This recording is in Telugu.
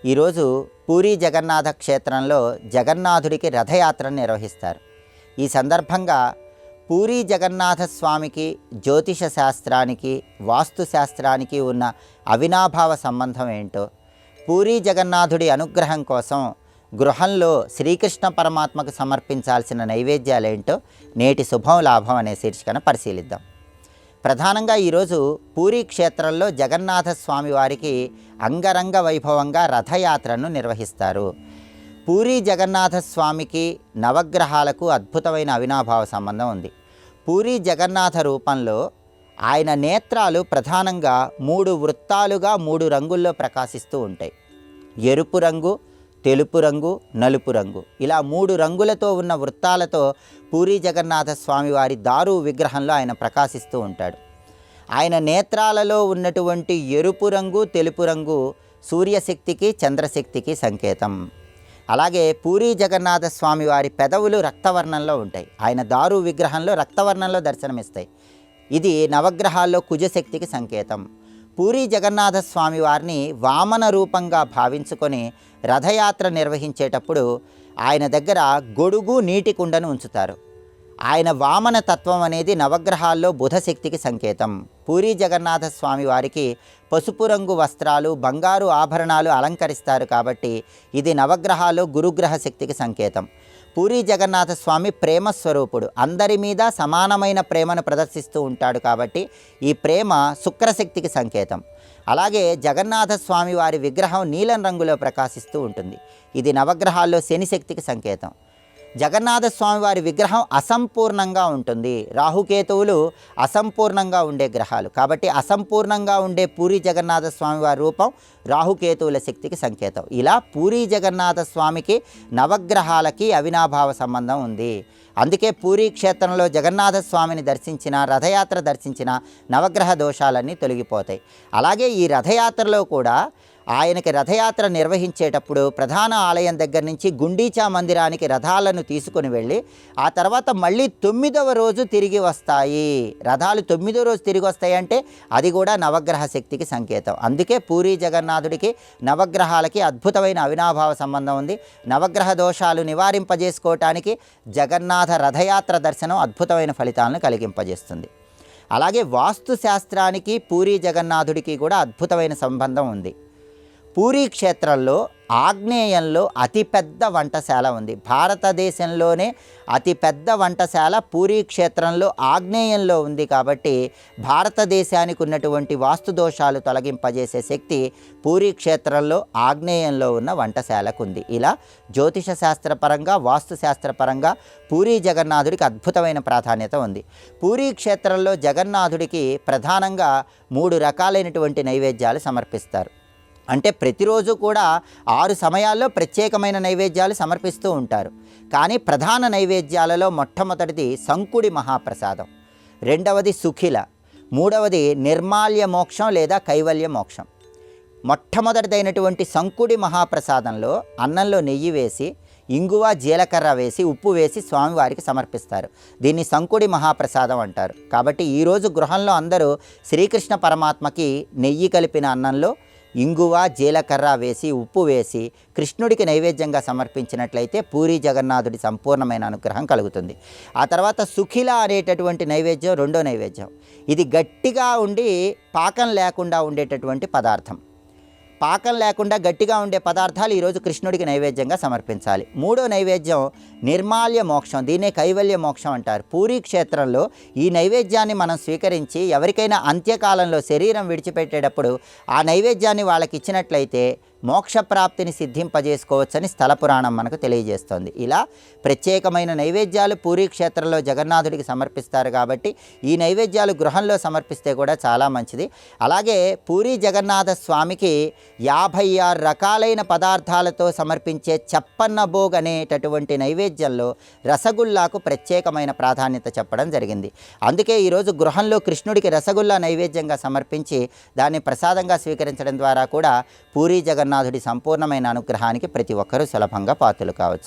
ఈరోజు పూరీ జగన్నాథ క్షేత్రంలో జగన్నాథుడికి రథయాత్రను నిర్వహిస్తారు. ఈ సందర్భంగా పూరీ జగన్నాథ స్వామికి జ్యోతిష శాస్త్రానికి వాస్తు శాస్త్రానికి ఉన్న అవినాభావ సంబంధం ఏంటో, పూరీ జగన్నాథుడి అనుగ్రహం కోసం గృహంలో శ్రీకృష్ణ పరమాత్మకు సమర్పించాల్సిన నైవేద్యాలేంటో నేటి శుభం లాభం అనే శీర్షికను పరిశీలిద్దాం. ప్రధానంగా ఈరోజు పూరీ క్షేత్రంలో జగన్నాథ స్వామి వారికి అంగరంగ వైభవంగా రథయాత్రను నిర్వహిస్తారు. పూరీ జగన్నాథ స్వామికి నవగ్రహాలకు అద్భుతమైన అవినాభావ సంబంధం ఉంది. పూరీ జగన్నాథ రూపంలో ఆయన నేత్రాలు ప్రధానంగా 3 వృత్తాలుగా 3 రంగుల్లో ప్రకాశిస్తూ ఉంటాయి. ఎరుపు రంగు, తెలుపు రంగు, నలుపు రంగు, ఇలా 3 రంగులతో ఉన్న వృత్తాలతో పూరీ జగన్నాథ స్వామి వారి దారు విగ్రహంలో ఆయన ప్రకాశిస్తూ ఉంటాడు. ఆయన నేత్రాలలో ఉన్నటువంటి ఎరుపు రంగు, తెలుపు రంగు సూర్యశక్తికి చంద్రశక్తికి సంకేతం. అలాగే పూరీ జగన్నాథ స్వామి వారి పెదవులు రక్తవర్ణంలో ఉంటాయి. ఆయన దారు విగ్రహంలో రక్తవర్ణంలో దర్శనమిస్తాయి. ఇది నవగ్రహాల్లో కుజశక్తికి సంకేతం. పూరీ జగన్నాథ స్వామి వారిని వామన రూపంగా భావించుకొని రథయాత్ర నిర్వహించేటప్పుడు ఆయన దగ్గర గొడుగు నీటి కుండను ఉంచుతారు. ఆయన వామన తత్వం అనేది నవగ్రహాల్లో బుధశక్తికి సంకేతం. పూరీ జగన్నాథ స్వామి వారికి పసుపు రంగు వస్త్రాలు, బంగారు ఆభరణాలు అలంకరిస్తారు కాబట్టి ఇది నవగ్రహాల్లో గురుగ్రహ శక్తికి సంకేతం. పూరీ జగన్నాథ స్వామి ప్రేమ స్వరూపుడు, అందరి మీద సమానమైన ప్రేమను ప్రదర్శిస్తూ ఉంటాడు కాబట్టి ఈ ప్రేమ శుక్రశక్తికి సంకేతం. అలాగే జగన్నాథ స్వామి వారి విగ్రహం నీలం రంగులో ప్రకాశిస్తూ ఉంటుంది. ఇది నవగ్రహాల్లో శనిశక్తికి సంకేతం. జగన్నాథ స్వామి వారి విగ్రహం అసంపూర్ణంగా ఉంటుంది. రాహుకేతువులు అసంపూర్ణంగా ఉండే గ్రహాలు కాబట్టి అసంపూర్ణంగా ఉండే పూరీ జగన్నాథ స్వామి వారి రూపం రాహుకేతువుల శక్తికి సంకేతం. ఇలా పూరీ జగన్నాథ స్వామికి నవగ్రహాలకి అవినాభావ సంబంధం ఉంది. అందుకే పూరీ క్షేత్రంలో జగన్నాథ స్వామిని దర్శించిన, రథయాత్ర దర్శించిన నవగ్రహ దోషాలన్నీ తొలగిపోతాయి. అలాగే ఈ రథయాత్రలో కూడా ఆయనకి రథయాత్ర నిర్వహించేటప్పుడు ప్రధాన ఆలయం దగ్గర నుంచి గుండీచా మందిరానికి రథాలను తీసుకుని వెళ్ళి ఆ తర్వాత మళ్ళీ 9వ రోజు తిరిగి వస్తాయి. రథాలు 9వ రోజు తిరిగి వస్తాయి అంటే అది కూడా నవగ్రహ శక్తికి సంకేతం. అందుకే పూరీ జగన్నాథుడికి నవగ్రహాలకి అద్భుతమైన అవినాభావ సంబంధం ఉంది. నవగ్రహ దోషాలు నివారింపజేసుకోవటానికి జగన్నాథ రథయాత్ర దర్శనం అద్భుతమైన ఫలితాలను కలిగింపజేస్తుంది. అలాగే వాస్తు శాస్త్రానికి పూరీ జగన్నాథుడికి కూడా అద్భుతమైన సంబంధం ఉంది. పూరీ క్షేత్రంలో ఆగ్నేయంలో అతిపెద్ద వంటశాల ఉంది. భారతదేశంలోనే అతిపెద్ద వంటశాల పూరీ క్షేత్రంలో ఆగ్నేయంలో ఉంది కాబట్టి భారతదేశానికి ఉన్నటువంటి వాస్తు దోషాలు తొలగింపజేసే శక్తి పూరీ క్షేత్రంలో ఆగ్నేయంలో ఉన్న వంటశాలకు ఉంది. ఇలా జ్యోతిష శాస్త్రపరంగా వాస్తు శాస్త్రపరంగా పూరీ జగన్నాథుడికి అద్భుతమైన ప్రాధాన్యత ఉంది. పూరీ క్షేత్రంలో జగన్నాథుడికి ప్రధానంగా 3 రకాలైనటువంటి నైవేద్యాలు సమర్పిస్తారు. అంటే ప్రతిరోజు కూడా 6 సమయాల్లో ప్రత్యేకమైన నైవేద్యాలు సమర్పిస్తూ ఉంటారు. కానీ ప్రధాన నైవేద్యాలలో మొట్టమొదటిది సంకుడి మహాప్రసాదం, రెండవది సుఖిల, మూడవది నిర్మాల్య మోక్షం లేదా కైవల్య మోక్షం. మొట్టమొదటిదైనటువంటి సంకుడి మహాప్రసాదంలో అన్నంలో నెయ్యి వేసి, ఇంగువ, జీలకర్ర వేసి, ఉప్పు వేసి స్వామివారికి సమర్పిస్తారు. దీన్ని సంకుడి మహాప్రసాదం అంటారు. కాబట్టి ఈరోజు గృహంలో అందరూ శ్రీకృష్ణ పరమాత్మకి నెయ్యి కలిపిన అన్నంలో ఇంగువ, జీలకర్ర వేసి, ఉప్పు వేసి కృష్ణుడికి నైవేద్యంగా సమర్పించినట్లయితే పూరీ జగన్నాథుడి సంపూర్ణమైన అనుగ్రహం కలుగుతుంది. ఆ తర్వాత సుఖిల అనేటటువంటి నైవేద్యం రెండో నైవేద్యం. ఇది గట్టిగా ఉండి పాకం లేకుండా ఉండేటటువంటి పదార్థం. పాకం లేకుండా గట్టిగా ఉండే పదార్థాలు ఈరోజు కృష్ణుడికి నైవేద్యంగా సమర్పించాలి. మూడో నైవేద్యం నిర్మాల్య మోక్షం, దీన్నే కైవల్య మోక్షం అంటారు. పూరీ క్షేత్రంలో ఈ నైవేద్యాన్ని మనం స్వీకరించి ఎవరికైనా అంత్యకాలంలో శరీరం విడిచిపెట్టేటప్పుడు ఆ నైవేద్యాన్ని వాళ్ళకి ఇచ్చినట్లయితే మోక్షప్రాప్తిని సిద్ధింపజేసుకోవచ్చని స్థల పురాణం మనకు తెలియజేస్తోంది. ఇలా ప్రత్యేకమైన నైవేద్యాలు పూరీ క్షేత్రంలో జగన్నాథుడికి సమర్పిస్తారు కాబట్టి ఈ నైవేద్యాలు గృహంలో సమర్పిస్తే కూడా చాలా మంచిది. అలాగే పూరీ జగన్నాథ స్వామికి 56 రకాలైన పదార్థాలతో సమర్పించే చప్పన్న భోగ్ అనేటటువంటి నైవేద్యంలో రసగుల్లాకు ప్రత్యేకమైన ప్రాధాన్యత చెప్పడం జరిగింది. అందుకే ఈరోజు గృహంలో కృష్ణుడికి రసగుల్లా నైవేద్యంగా సమర్పించి దాన్ని ప్రసాదంగా స్వీకరించడం ద్వారా కూడా పూరీ జగన్నాథుడి సంపూర్ణమైన అనుగ్రహానికి ప్రతి ఒక్కరూ సులభంగా పాత్రలు కావచ్చు.